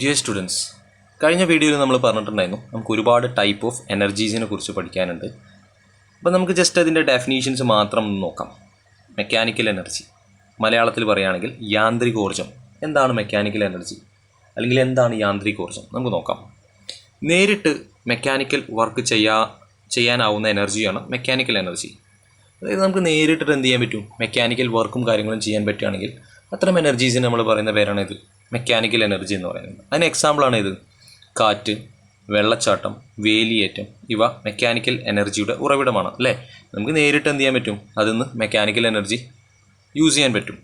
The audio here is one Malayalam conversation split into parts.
ഡിയർ സ്റ്റുഡൻസ്, കഴിഞ്ഞ വീഡിയോയിൽ നമ്മൾ പറഞ്ഞിട്ടുണ്ടായിരുന്നു നമുക്ക് ഒരുപാട് ടൈപ്പ് ഓഫ് എനർജീസിനെ കുറിച്ച് പഠിക്കാനുണ്ട്. അപ്പോൾ നമുക്ക് ജസ്റ്റ് അതിൻ്റെ ഡെഫിനീഷൻസ് മാത്രം നോക്കാം. മെക്കാനിക്കൽ എനർജി, മലയാളത്തിൽ പറയുകയാണെങ്കിൽ യാന്ത്രികോർജ്ജം. എന്താണ് മെക്കാനിക്കൽ എനർജി, അല്ലെങ്കിൽ എന്താണ് യാന്ത്രികോർജ്ജം? നമുക്ക് നോക്കാം. നേരിട്ട് മെക്കാനിക്കൽ വർക്ക് ചെയ്യാനാവുന്ന എനർജിയാണ് മെക്കാനിക്കൽ എനർജി. അതായത് നമുക്ക് നേരിട്ടിട്ട് എന്ത് ചെയ്യാൻ പറ്റും, മെക്കാനിക്കൽ വർക്കും കാര്യങ്ങളും ചെയ്യാൻ പറ്റുകയാണെങ്കിൽ അത്തരം എനർജീസിന് നമ്മൾ പറയുന്ന പേരാണ് ഇത് മെക്കാനിക്കൽ എനർജി എന്ന് പറയുന്നത്. അതിന് എക്സാമ്പിളാണ് ഇത് കാറ്റ്, വെള്ളച്ചാട്ടം, വേലിയേറ്റം. ഇവ മെക്കാനിക്കൽ എനർജിയുടെ ഉറവിടമാണ് അല്ലേ. നമുക്ക് നേരിട്ട് എന്ത് ചെയ്യാൻ പറ്റും, അതിൽ നിന്ന് മെക്കാനിക്കൽ എനർജി യൂസ് ചെയ്യാൻ പറ്റും.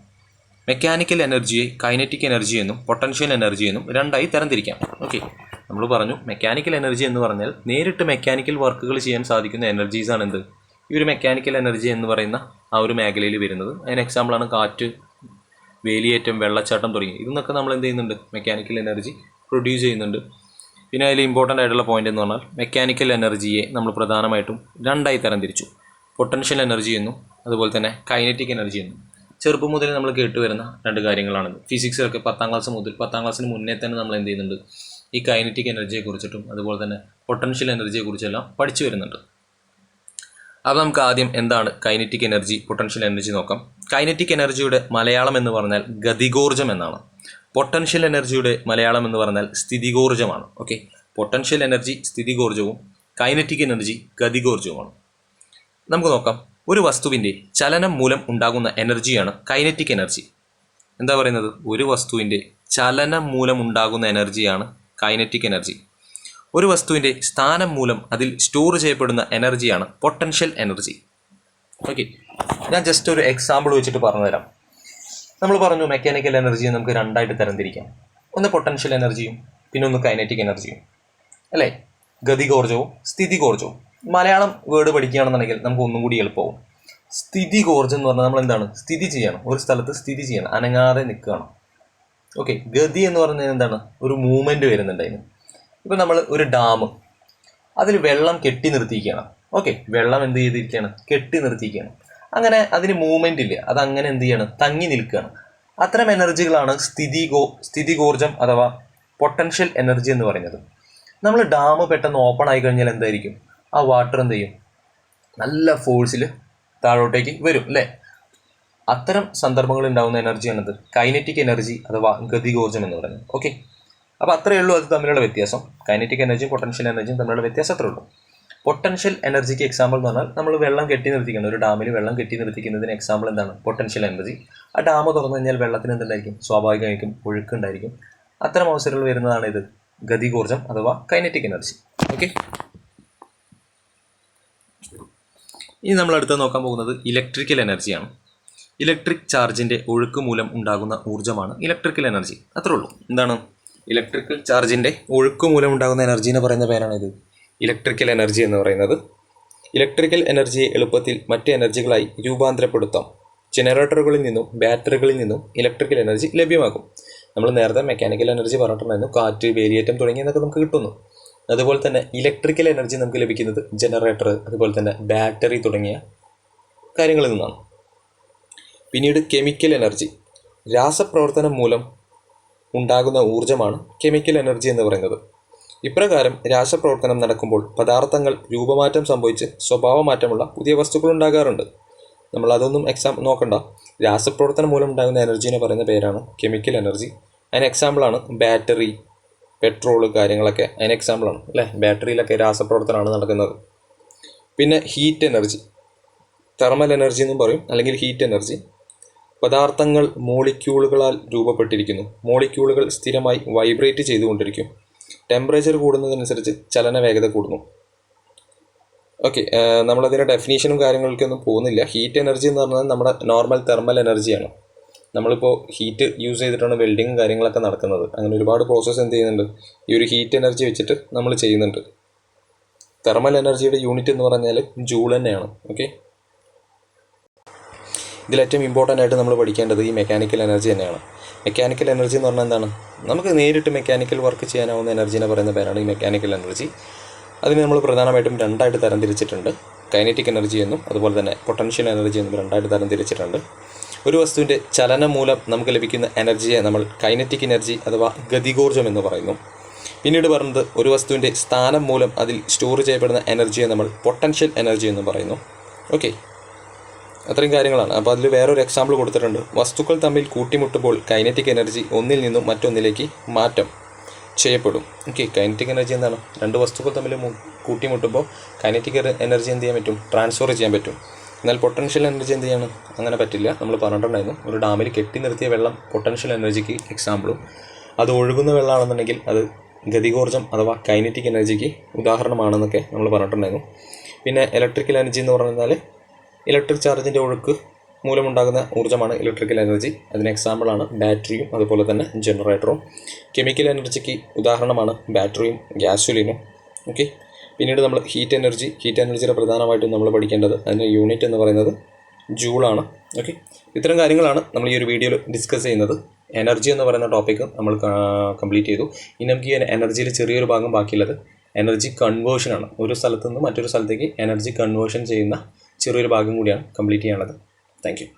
മെക്കാനിക്കൽ എനർജിയെ കൈനറ്റിക് എനർജി എന്നും പൊട്ടൻഷ്യൽ എനർജി എന്നും രണ്ടായി തരംതിരിക്കാം. ഓക്കെ, നമ്മൾ പറഞ്ഞു മെക്കാനിക്കൽ എനർജി എന്ന് പറഞ്ഞാൽ നേരിട്ട് മെക്കാനിക്കൽ വർക്കുകൾ ചെയ്യാൻ സാധിക്കുന്ന എനർജീസാണ് എന്ത്, ഈ ഒരു മെക്കാനിക്കൽ എനർജി എന്ന് പറയുന്ന ആ ഒരു മേഖലയിൽ വരുന്നത്. അതിന് എക്സാമ്പിളാണ് കാറ്റ്, വേലിയേറ്റം, വെള്ളച്ചാട്ടം തുടങ്ങി. ഇതൊക്കെ നമ്മൾ എന്ത് ചെയ്യുന്നുണ്ട്, മെക്കാനിക്കൽ എനർജി പ്രൊഡ്യൂസ് ചെയ്യുന്നുണ്ട്. പിന്നെ അതിൽ ഇമ്പോർട്ടൻ്റ് ആയിട്ടുള്ള പോയിന്റ് എന്ന് പറഞ്ഞാൽ മെക്കാനിക്കൽ എനർജിയെ നമ്മൾ പ്രധാനമായിട്ടും രണ്ടായി തരംതിരിച്ചു. പൊട്ടൻഷ്യൽ എനർജി എന്നും അതുപോലെ തന്നെ കൈനറ്റിക് എനർജി എന്നും. ചെറുപ്പം മുതൽ നമ്മൾ കേട്ടുവരുന്ന രണ്ട് കാര്യങ്ങളാണിത്. ഫിസിക്സിലൊക്കെ 10ാം ക്ലാസ് മുതൽ 10ാം ക്ലാസ്സിന് മുന്നേ തന്നെ നമ്മൾ എന്ത് ചെയ്യുന്നുണ്ട്, ഈ കൈനറ്റിക് എനർജിയെക്കുറിച്ചിട്ടും അതുപോലെ തന്നെ പൊട്ടൻഷ്യൽ എനർജിയെക്കുറിച്ചെല്ലാം പഠിച്ചു വരുന്നുണ്ട്. അപ്പോൾ നമുക്ക് ആദ്യം എന്താണ് കൈനറ്റിക് എനർജി, പൊട്ടൻഷ്യൽ എനർജി നോക്കാം. കൈനറ്റിക് എനർജിയുടെ മലയാളം എന്ന് പറഞ്ഞാൽ ഗതികോർജ്ജം എന്നാണ്. പൊട്ടൻഷ്യൽ എനർജിയുടെ മലയാളം എന്ന് പറഞ്ഞാൽ സ്ഥിതികോർജ്ജമാണ്. ഓക്കെ, പൊട്ടൻഷ്യൽ എനർജി സ്ഥിതികോർജ്ജവും കൈനറ്റിക് എനർജി ഗതികോർജ്ജവുമാണ്. നമുക്ക് നോക്കാം. ഒരു വസ്തുവിൻ്റെ ചലനം മൂലം ഉണ്ടാകുന്ന എനർജിയാണ് കൈനറ്റിക് എനർജി. എന്താ പറയുന്നത്, ഒരു വസ്തുവിൻ്റെ ചലനം മൂലം ഉണ്ടാകുന്ന എനർജിയാണ് കൈനറ്റിക് എനർജി. ഒരു വസ്തുവിൻ്റെ സ്ഥാനം മൂലം അതിൽ സ്റ്റോർ ചെയ്യപ്പെടുന്ന എനർജിയാണ് പൊട്ടൻഷ്യൽ എനർജി. ഓക്കെ, ഞാൻ ജസ്റ്റ് ഒരു എക്സാമ്പിൾ വെച്ചിട്ട് പറഞ്ഞുതരാം. നമ്മൾ പറഞ്ഞു മെക്കാനിക്കൽ എനർജിയെ നമുക്ക് രണ്ടായിട്ട് തരംതിരിക്കാം. ഒന്ന് പൊട്ടൻഷ്യൽ എനർജിയും പിന്നെ ഒന്ന് കൈനറ്റിക് എനർജിയും അല്ലേ. ഗതികോർജ്ജവും സ്ഥിതികോർജ്ജവും. മലയാളം വേർഡ് പഠിക്കുകയാണെന്നുണ്ടെങ്കിൽ നമുക്ക് ഒന്നും കൂടി എളുപ്പമാവും. സ്ഥിതികോർജ്ജം എന്ന് പറഞ്ഞാൽ നമ്മൾ എന്താണ്, സ്ഥിതി ചെയ്യണം, ഒരു സ്ഥലത്ത് സ്ഥിതി ചെയ്യണം, അനങ്ങാതെ നിൽക്കുകയാണ്. ഓക്കെ, ഗതി എന്ന് പറഞ്ഞാൽ എന്താണ്, ഒരു മൂവ്മെൻറ്റ് വരുന്നുണ്ട് അതിന്. ഇപ്പം നമ്മൾ ഒരു ഡാം, അതിൽ വെള്ളം കെട്ടി നിർത്തിയിരിക്കുകയാണ്. ഓക്കെ, വെള്ളം എന്ത് ചെയ്തിരിക്കുകയാണ്, കെട്ടി നിർത്തിയിരിക്കുകയാണ്. അങ്ങനെ അതിന് മൂവ്മെൻ്റ് ഇല്ല, അതങ്ങനെ എന്ത് ചെയ്യണം, തങ്ങി നിൽക്കുകയാണ്. അത്തരം എനർജികളാണ് സ്ഥിതികോർജ്ജം അഥവാ പൊട്ടൻഷ്യൽ എനർജി എന്ന് പറയുന്നത്. നമ്മൾ ഡാം പെട്ടെന്ന് ഓപ്പൺ ആയി കഴിഞ്ഞാൽ എന്തായിരിക്കും, ആ വാട്ടർ എന്ത് ചെയ്യും, നല്ല ഫോഴ്സിൽ താഴോട്ടേക്ക് വരും അല്ലേ. അത്തരം സന്ദർഭങ്ങളിൽ ഉണ്ടാകുന്ന എനർജിയാണിത് കൈനറ്റിക് എനർജി അഥവാ ഗതികോർജ്ജം എന്ന് പറയുന്നത്. ഓക്കെ, അപ്പോൾ അത്രയേ ഉള്ളൂ അത് തമ്മിലുള്ള വ്യത്യാസം. കൈനറ്റിക് എനർജിയും പൊട്ടൻഷ്യൽ എനർജിയും തമ്മിലുള്ള വ്യത്യാസം അത്രേ ഉള്ളൂ. പൊട്ടൻഷ്യൽ എനർജിക്ക് എക്സാമ്പിൾ എന്ന് പറഞ്ഞാൽ നമ്മൾ വെള്ളം കെട്ടി നിർത്തിക്കണം, ഒരു ഡാമിൽ വെള്ളം കെട്ടി നിർത്തിക്കുന്നതിന് എക്സാമ്പിൾ എന്താണ്, പൊട്ടൻഷ്യൽ എനർജി. ആ ഡാം തുറന്നു കഴിഞ്ഞാൽ വെള്ളത്തിന് എന്തുണ്ടായിരിക്കും, സ്വാഭാവികമായിരിക്കും ഒഴുക്കുണ്ടായിരിക്കും. അത്തരം അവസരങ്ങൾ വരുന്നതാണ് ഇത് ഗതികോർജ്ജം അഥവാ കൈനറ്റിക് എനർജി. ഓക്കെ, ഇനി നമ്മൾ അടുത്ത് നോക്കാൻ പോകുന്നത് ഇലക്ട്രിക്കൽ എനർജിയാണ്. ഇലക്ട്രിക് ചാർജിൻ്റെ ഒഴുക്ക് മൂലം ഉണ്ടാകുന്ന ഊർജ്ജമാണ് ഇലക്ട്രിക്കൽ എനർജി. അത്രേ ഉള്ളൂ. എന്താണ്, ഇലക്ട്രിക്കൽ ചാർജിൻ്റെ ഒഴുക്ക് മൂലം ഉണ്ടാകുന്ന എനർജി എന്ന് പറയുന്ന പേരാണ് ഇത് ഇലക്ട്രിക്കൽ എനർജി എന്ന് പറയുന്നത്. ഇലക്ട്രിക്കൽ എനർജിയെ എളുപ്പത്തിൽ മറ്റ് എനർജികളായി രൂപാന്തരപ്പെടുത്താം. ജനറേറ്ററുകളിൽ നിന്നും ബാറ്ററികളിൽ നിന്നും ഇലക്ട്രിക്കൽ എനർജി ലഭ്യമാകും. നമ്മൾ നേരത്തെ മെക്കാനിക്കൽ എനർജി പറഞ്ഞിട്ടുണ്ടായിരുന്നു, കാറ്റ്, വേലിയേറ്റം തുടങ്ങിയതൊക്കെ നമുക്ക് കിട്ടുന്നു. അതുപോലെ തന്നെ ഇലക്ട്രിക്കൽ എനർജി നമുക്ക് ലഭിക്കുന്നത് ജനറേറ്റർ, അതുപോലെ തന്നെ ബാറ്ററി തുടങ്ങിയ കാര്യങ്ങളിൽ നിന്നാണ്. പിന്നീട് കെമിക്കൽ എനർജി, രാസപ്രവർത്തനം മൂലം ഉണ്ടാകുന്ന ഊർജ്ജമാണ് കെമിക്കൽ എനർജി എന്ന് പറയുന്നത്. ഇപ്രകാരം രാസപ്രവർത്തനം നടക്കുമ്പോൾ പദാർത്ഥങ്ങൾ രൂപമാറ്റം സംഭവിച്ച് സ്വഭാവമാറ്റമുള്ള പുതിയ വസ്തുക്കൾ ഉണ്ടാകാറുണ്ട്. നമ്മൾ അതൊന്നും നോക്കണ്ട. രാസപ്രവർത്തനം മൂലം ഉണ്ടാകുന്ന എനർജീനെ പറയുന്ന പേരാണ് കെമിക്കൽ എനർജി. അതിന് എക്സാമ്പിളാണ് ബാറ്ററി, പെട്രോള് കാര്യങ്ങളൊക്കെ അതിന് എക്സാമ്പിളാണ് അല്ലേ. ബാറ്ററിയിലൊക്കെ രാസപ്രവർത്തനമാണ് നടക്കുന്നത്. പിന്നെ ഹീറ്റ് എനർജി, തെർമൽ എനർജി എന്നും പറയും, അല്ലെങ്കിൽ ഹീറ്റ് എനർജി. പദാർത്ഥങ്ങൾ മോളിക്യൂളുകളാൽ രൂപപ്പെട്ടിരിക്കുന്നു. മോളിക്യൂളുകൾ സ്ഥിരമായി വൈബ്രേറ്റ് ചെയ്തുകൊണ്ടിരിക്കും. ടെമ്പറേച്ചർ കൂടുന്നതനുസരിച്ച് ചലന വേഗത കൂടുന്നു. ഓക്കെ, നമ്മളതിൻ്റെ ഡെഫിനീഷനും കാര്യങ്ങൾക്കൊന്നും പോകുന്നില്ല. ഹീറ്റ് എനർജി എന്ന് പറഞ്ഞാൽ നമ്മുടെ നോർമൽ തെർമൽ എനർജിയാണ്. നമ്മളിപ്പോൾ ഹീറ്റ് യൂസ് ചെയ്തിട്ടാണ് വെൽഡിങ്ങും കാര്യങ്ങളൊക്കെ നടക്കുന്നത്. അങ്ങനെ ഒരുപാട് പ്രോസസ്സ് എന്ത് ചെയ്യുന്നുണ്ട്, ഈ ഒരു ഹീറ്റ് എനർജി വെച്ചിട്ട് നമ്മൾ ചെയ്യുന്നുണ്ട്. തെർമൽ എനർജിയുടെ യൂണിറ്റ് എന്ന് പറഞ്ഞാൽ ജൂൾ തന്നെയാണ്. ഓക്കെ, ഇതിലേറ്റവും ഇമ്പോർട്ടൻ്റ് ആയിട്ട് നമ്മൾ പഠിക്കേണ്ടത് ഈ മെക്കാനിക്കൽ എനർജി തന്നെയാണ്. മെക്കാനിക്കൽ എനർജി എന്ന് പറഞ്ഞാൽ എന്താണ്, നമുക്ക് നേരിട്ട് മെക്കാനിക്കൽ വർക്ക് ചെയ്യാനാവുന്ന എനർജീനെ പറയുന്ന പേരാണ് ഈ മെക്കാനിക്കൽ എനർജി. അതിന് നമ്മൾ പ്രധാനമായിട്ടും രണ്ടായിട്ട് തരംതിരിച്ചിട്ടുണ്ട്. കൈനറ്റിക് എനർജി എന്നും അതുപോലെ തന്നെ പൊട്ടൻഷ്യൽ എനർജി എന്നും രണ്ടായിട്ട് തരംതിരിച്ചിട്ടുണ്ട്. ഒരു വസ്തുവിൻ്റെ ചലനം മൂലം നമുക്ക് ലഭിക്കുന്ന എനർജിയെ നമ്മൾ കൈനറ്റിക് എനർജി അഥവാ ഗതികോർജ്ജം എന്ന് പറയുന്നു. പിന്നീട് പറഞ്ഞത് ഒരു വസ്തുവിൻ്റെ സ്ഥാനം മൂലം അതിൽ സ്റ്റോർ ചെയ്യപ്പെടുന്ന എനർജിയെ നമ്മൾ പൊട്ടൻഷ്യൽ എനർജി എന്ന് പറയുന്നു. ഓക്കെ, അത്രയും കാര്യങ്ങളാണ്. അപ്പോൾ അതിൽ വേറൊരു എക്സാമ്പിൾ കൊടുത്തിട്ടുണ്ട്. വസ്തുക്കൾ തമ്മിൽ കൂട്ടിമുട്ടുമ്പോൾ കൈനറ്റിക് എനർജി ഒന്നിൽ നിന്നും മറ്റൊന്നിലേക്ക് മാറ്റം ചെയ്യപ്പെടും. ഓക്കെ, കൈനറ്റിക് എനർജി എന്താണ്? രണ്ട് വസ്തുക്കൾ തമ്മിൽ കൂട്ടിമുട്ടുമ്പോൾ കൈനറ്റിക് എനർജി എന്ത് ചെയ്യാൻ പറ്റും? ട്രാൻസ്ഫർ ചെയ്യാൻ പറ്റും. എന്നാൽ പൊട്ടൻഷ്യൽ എനർജി എന്ത് ചെയ്യണം? അങ്ങനെ പറ്റില്ല. നമ്മൾ പറഞ്ഞിട്ടുണ്ടായിരുന്നു, ഒരു ഡാമിൽ കെട്ടി നിർത്തിയ വെള്ളം പൊട്ടൻഷ്യൽ എനർജിക്ക് എക്സാമ്പിളും, അത് ഒഴുകുന്ന വെള്ളമാണെന്നുണ്ടെങ്കിൽ അത് ഗതികോർജ്ജം അഥവാ കൈനറ്റിക് എനർജിക്ക് ഉദാഹരണമാണെന്നൊക്കെ നമ്മൾ പറഞ്ഞിട്ടുണ്ടായിരുന്നു. പിന്നെ ഇലക്ട്രിക്കൽ എനർജി എന്ന് പറഞ്ഞാൽ ഇലക്ട്രിക് ചാർജിൻ്റെ ഒഴുക്ക് മൂലമുണ്ടാകുന്ന ഊർജ്ജമാണ് ഇലക്ട്രിക്കൽ എനർജി. അതിന് എക്സാമ്പിളാണ് ബാറ്ററിയും അതുപോലെ തന്നെ ജനറേറ്ററും. കെമിക്കൽ എനർജിക്ക് ഉദാഹരണമാണ് ബാറ്ററിയും ഗ്യാസോലിനും. ഓക്കെ, പിന്നീട് നമ്മൾ ഹീറ്റ് എനർജിയുടെ പ്രധാനമായിട്ടും നമ്മൾ പഠിക്കേണ്ടത് അതിൻ്റെ യൂണിറ്റ് എന്ന് പറയുന്നത് ജൂളാണ്. ഓക്കെ, ഇത്തരം കാര്യങ്ങളാണ് നമ്മൾ ഈ ഒരു വീഡിയോയിൽ ഡിസ്കസ് ചെയ്യുന്നത്. എനർജി എന്ന് പറയുന്ന ടോപ്പിക്ക് നമ്മൾ കംപ്ലീറ്റ് ചെയ്തു. ഇനി നമുക്ക് ഈ എനർജിയിൽ ചെറിയൊരു ഭാഗം ബാക്കിയുള്ളത് എനർജി കൺവേർഷനാണ്. ഒരു സ്ഥലത്ത് നിന്ന് മറ്റൊരു സ്ഥലത്തേക്ക് എനർജി കൺവേർഷൻ ചെയ്യുന്ന ചെറിയൊരു ഭാഗം കൂടിയാണ് കംപ്ലീറ്റ് ചെയ്യാനുള്ളത്. Thank you.